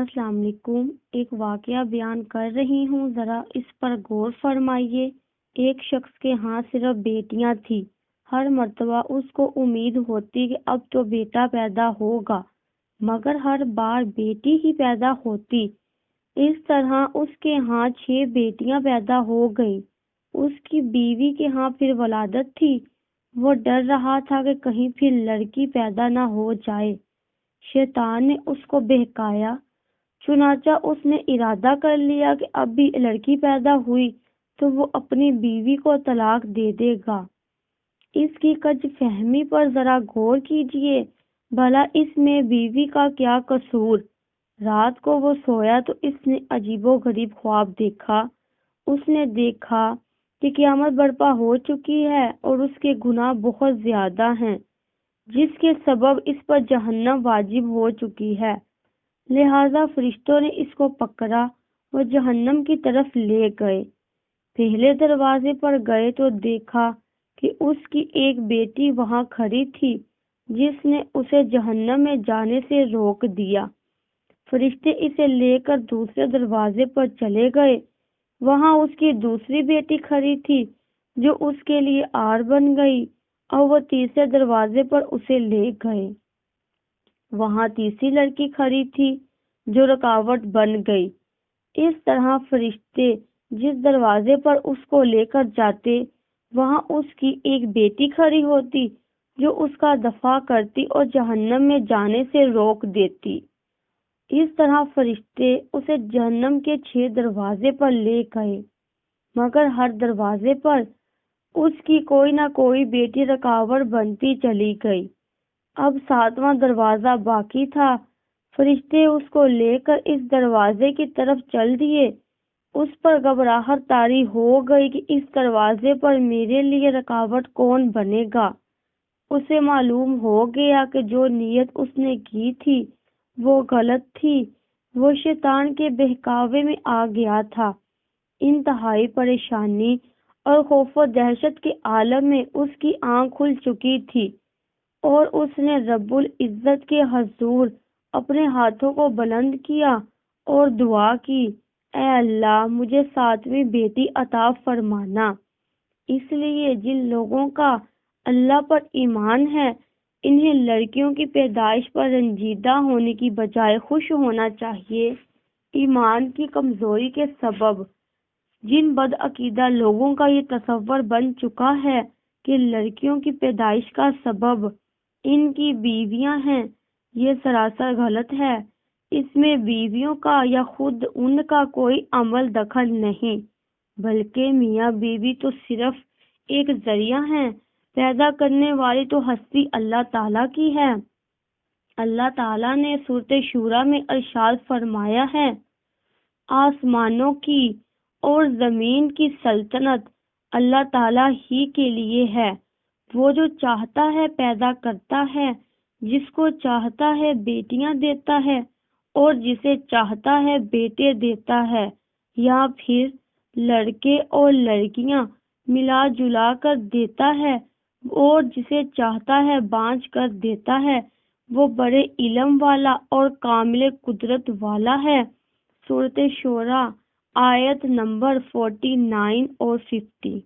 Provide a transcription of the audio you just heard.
السلام علیکم۔ ایک واقعہ بیان کر رہی ہوں، ذرا اس پر غور فرمائیے۔ ایک شخص کے ہاں صرف بیٹیاں تھیں۔ ہر مرتبہ اس کو امید ہوتی کہ اب تو بیٹا پیدا ہوگا، مگر ہر بار بیٹی ہی پیدا ہوتی۔ اس طرح اس کے ہاں 6 بیٹیاں پیدا ہو گئیں۔ اس کی بیوی کے ہاں پھر ولادت تھی۔ وہ ڈر رہا تھا کہ کہیں پھر لڑکی پیدا نہ ہو جائے۔ شیطان نے اس کو بہکایا، چنانچہ اس نے ارادہ کر لیا کہ اب بھی لڑکی پیدا ہوئی تو وہ اپنی بیوی کو طلاق دے دے گا۔ اس کی کج فہمی پر ذرا غور کیجئے، بھلا اس میں بیوی کا کیا قصور؟ رات کو وہ سویا تو اس نے عجیب و غریب خواب دیکھا۔ اس نے دیکھا کہ قیامت برپا ہو چکی ہے اور اس کے گناہ بہت زیادہ ہیں، جس کے سبب اس پر جہنم واجب ہو چکی ہے۔ لہذا فرشتوں نے اس کو پکڑا اور جہنم کی طرف لے گئے۔ پہلے دروازے پر گئے تو دیکھا کہ اس کی ایک بیٹی وہاں کھڑی تھی، جس نے اسے جہنم میں جانے سے روک دیا۔ فرشتے اسے لے کر دوسرے دروازے پر چلے گئے۔ وہاں اس کی دوسری بیٹی کھڑی تھی، جو اس کے لیے آڑ بن گئی، اور وہ تیسرے دروازے پر اسے لے گئے۔ وہاں تیسری لڑکی کھڑی تھی، جو رکاوٹ بن گئی۔ اس طرح فرشتے جس دروازے پر اس کو لے کر جاتے، وہاں اس کی ایک بیٹی کھڑی ہوتی، جو اس کا دفاع کرتی اور جہنم میں جانے سے روک دیتی۔ اس طرح فرشتے اسے جہنم کے 6 دروازے پر لے گئے، مگر ہر دروازے پر اس کی کوئی نہ کوئی بیٹی رکاوٹ بنتی چلی گئی۔ اب 7واں دروازہ باقی تھا۔ فرشتے اس کو لے کر اس دروازے کی طرف چل دیے۔ اس پر گھبراہٹ طاری ہو گئی کہ اس دروازے پر میرے لیے رکاوٹ کون بنے گا۔ اسے معلوم ہو گیا کہ جو نیت اس نے کی تھی وہ غلط تھی۔ وہ شیطان کے بہکاوے میں آ گیا تھا۔ انتہائی پریشانی اور خوف و دہشت کے عالم میں اس کی آنکھ کھل چکی تھی، اور اس نے رب العزت کے حضور اپنے ہاتھوں کو بلند کیا اور دعا کی، اے اللہ مجھے 7ویں بیٹی عطا فرمانا۔ اس لیے جن لوگوں کا اللہ پر ایمان ہے، انہیں لڑکیوں کی پیدائش پر رنجیدہ ہونے کی بجائے خوش ہونا چاہیے۔ ایمان کی کمزوری کے سبب جن بدعقیدہ لوگوں کا یہ تصور بن چکا ہے کہ لڑکیوں کی پیدائش کا سبب ان کی بیویاں ہیں، یہ سراسر غلط ہے۔ اس میں بیویوں کا یا خود ان کا کوئی عمل دخل نہیں، بلکہ میاں بیوی تو صرف ایک ذریعہ ہیں، پیدا کرنے والی تو ہستی اللہ تعالیٰ کی ہے۔ اللہ تعالیٰ نے سورۃ شورى میں ارشاد فرمایا ہے، آسمانوں کی اور زمین کی سلطنت اللہ تعالیٰ ہی کے لیے ہے۔ وہ جو چاہتا ہے پیدا کرتا ہے، جس کو چاہتا ہے بیٹیاں دیتا ہے، اور جسے چاہتا ہے بیٹے دیتا ہے، یا پھر لڑکے اور لڑکیاں ملا جلا کر دیتا ہے، اور جسے چاہتا ہے بانجھ کر دیتا ہے۔ وہ بڑے علم والا اور کامل قدرت والا ہے۔ سورۃ شورى آیت نمبر 49 اور 50۔